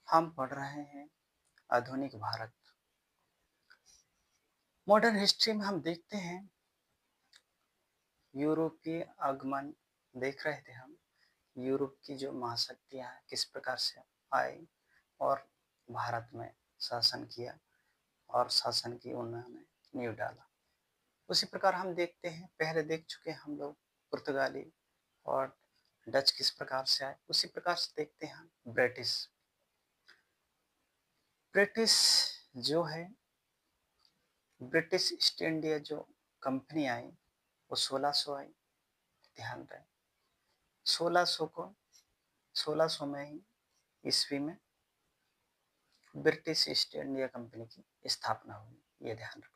हम पढ़ रहे हैं आधुनिक भारत। मॉडर्न हिस्ट्री में हम देखते हैं यूरोपीय आगमन देख रहे थे हम। यूरोप की जो महाशक्तियाँ हैं किस प्रकार से आई और भारत में शासन किया और शासन की उन्होंने नींव डाला। उसी प्रकार हम देखते हैं, पहले देख चुके हैं हम लोग पुर्तगाली और डच किस प्रकार से आए। उसी प्रकार से देखते हैं हम ब्रिटिश। ब्रिटिश जो है, ब्रिटिश ईस्ट इंडिया जो कंपनी आई वो 1600 आई। ध्यान रहे 1600 को 1600 में ही ईस्वी में ब्रिटिश ईस्ट इंडिया कंपनी की स्थापना हुई, ये ध्यान रखना।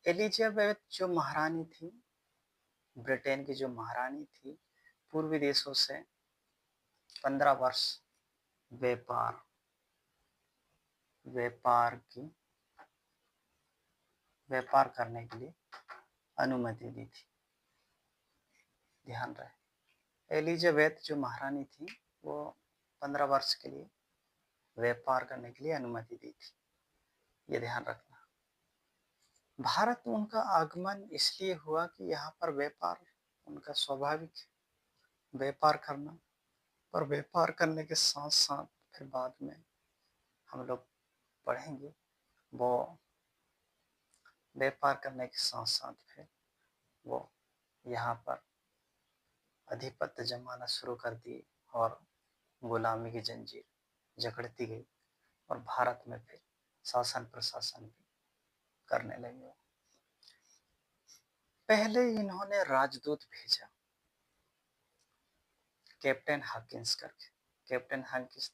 एलिजाबेथ जो महारानी थी, ब्रिटेन की जो महारानी थी, पूर्वी देशों से 15 वर्ष व्यापार व्यापार की व्यापार करने के लिए अनुमति दी थी। ध्यान रहे एलिजाबेथ जो महारानी थी वो 15 वर्ष के लिए व्यापार करने के लिए अनुमति दी थी, ये ध्यान रखना। भारत में उनका आगमन इसलिए हुआ कि यहाँ पर व्यापार उनका स्वाभाविक है, व्यापार करना। पर व्यापार करने के साथ साथ फिर बाद में हम लोग पढ़ेंगे वो व्यापार करने के साथ साथ फिर वो यहाँ पर अधिपत्य जमाना शुरू कर दिए और गुलामी की जंजीर जकड़ती गई और भारत में फिर शासन प्रशासन भी करने लगे। पहले इन्होंने राजदूत भेजा कैप्टन हॉकिंस करके। कैप्टन हॉकिंस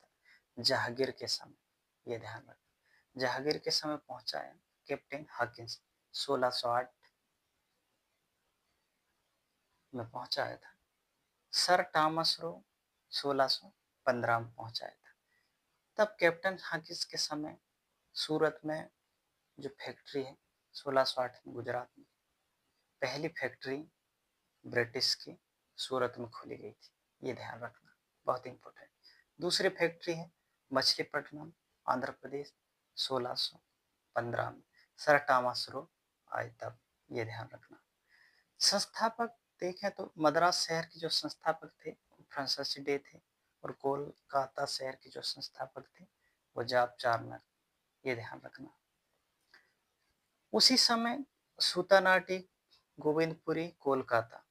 जहांगीर के समय, ये ध्यान रखना, जहांगीर के समय पहुंचा है कैप्टन हॉकिंस। 1608 में पहुंचाया था। सर टॉमस रो 1615 में पहुंचाया था। तब कैप्टन हॉकिंस के समय सूरत में जो फैक्ट्री है 1608 में गुजरात में पहली फैक्ट्री ब्रिटिश की सूरत में खोली गई थी, ये ध्यान रखना, बहुत इंपॉर्टेंट। दूसरी फैक्ट्री है मछलीपट्टनम आंध्र प्रदेश 1615 में सर टॉमस रो आए तब, ये ध्यान रखना। संस्थापक देखें तो मद्रास शहर के जो संस्थापक थे फ्रांसिस डे थे और कोलकाता शहर के जो संस्थापक थे वो जाब चार्नर, ये ध्यान रखना। उसी समय सूतानाटी गोविंदपुरी कोलकाता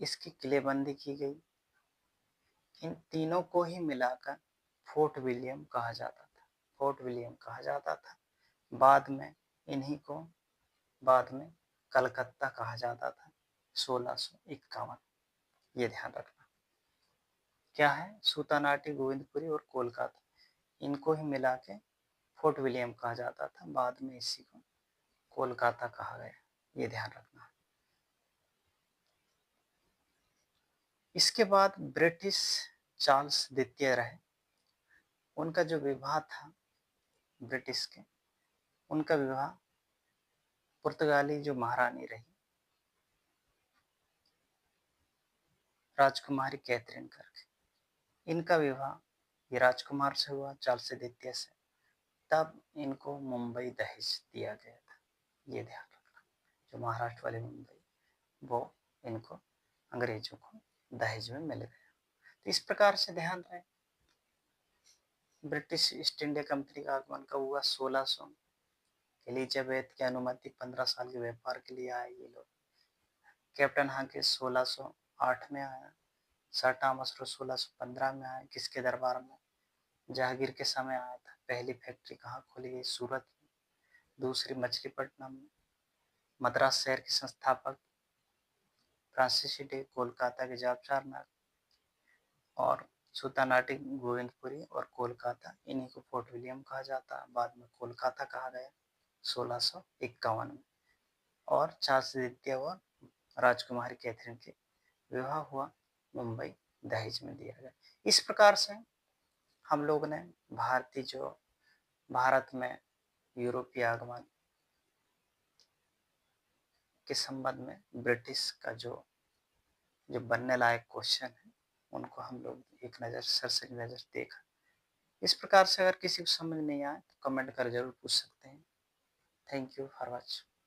इसकी किलेबंदी की गई। इन तीनों को ही मिलाकर फोर्ट विलियम कहा जाता था, फोर्ट विलियम कहा जाता था। बाद में इन्हीं को बाद में कलकत्ता कहा जाता था 1651, ये ध्यान रखना। क्या है, सूतानाटी गोविंदपुरी और कोलकाता, इनको ही मिला के फोर्ट विलियम कहा जाता था, बाद में इसी को कोलकाता कहा गया, ये ध्यान रखना। इसके बाद ब्रिटिश चार्ल्स द्वितीय रहे। उनका जो विवाह था ब्रिटिश के, उनका विवाह पुर्तगाली जो महारानी रही राजकुमारी कैथरीन करके, इनका विवाह ये राजकुमार से हुआ, चार्ल्स द्वितीय से। तब इनको मुंबई दहेज दिया गया था, ये ध्यान रखना। जो महाराष्ट्र वाली मुंबई, वो इनको अंग्रेजों को दहेज में मिल गया। तो इस प्रकार से ध्यान रहे ब्रिटिश ईस्ट इंडिया कंपनी का आगमन कब हुआ, 1600। एलिजाबेथ की अनुमति 15 साल के व्यापार के लिए आए ये लोग। कैप्टन हाकिंस 1608 में आया। सर टॉमस रो 1615 में आए, किसके दरबार में, जहांगीर के समय आया था। पहली फैक्ट्री कहाँ खोली गई, सूरत में। दूसरी मछलीपट्टनम में। मद्रास शहर के संस्थापक फ्रांसिस डे, कोलकाता के जाब चार्नर और सूतानाटी गोविंदपुरी और कोलकाता, इन्हीं को फोर्ट विलियम कहा जाता, बाद में कोलकाता कहा गया 1651 में। और चार्ल्स द्वितीय और राजकुमारी कैथरीन के विवाह हुआ, मुंबई दहेज में दिया गया। इस प्रकार से हम लोग ने भारत में यूरोपीय आगमन के संबंध में ब्रिटिश का जो बनने लायक क्वेश्चन है उनको हम लोग एक नज़र सरसरी नज़र देखा। इस प्रकार से अगर किसी को समझ नहीं आए तो कमेंट कर ज़रूर पूछ सकते हैं। Thank you for watching.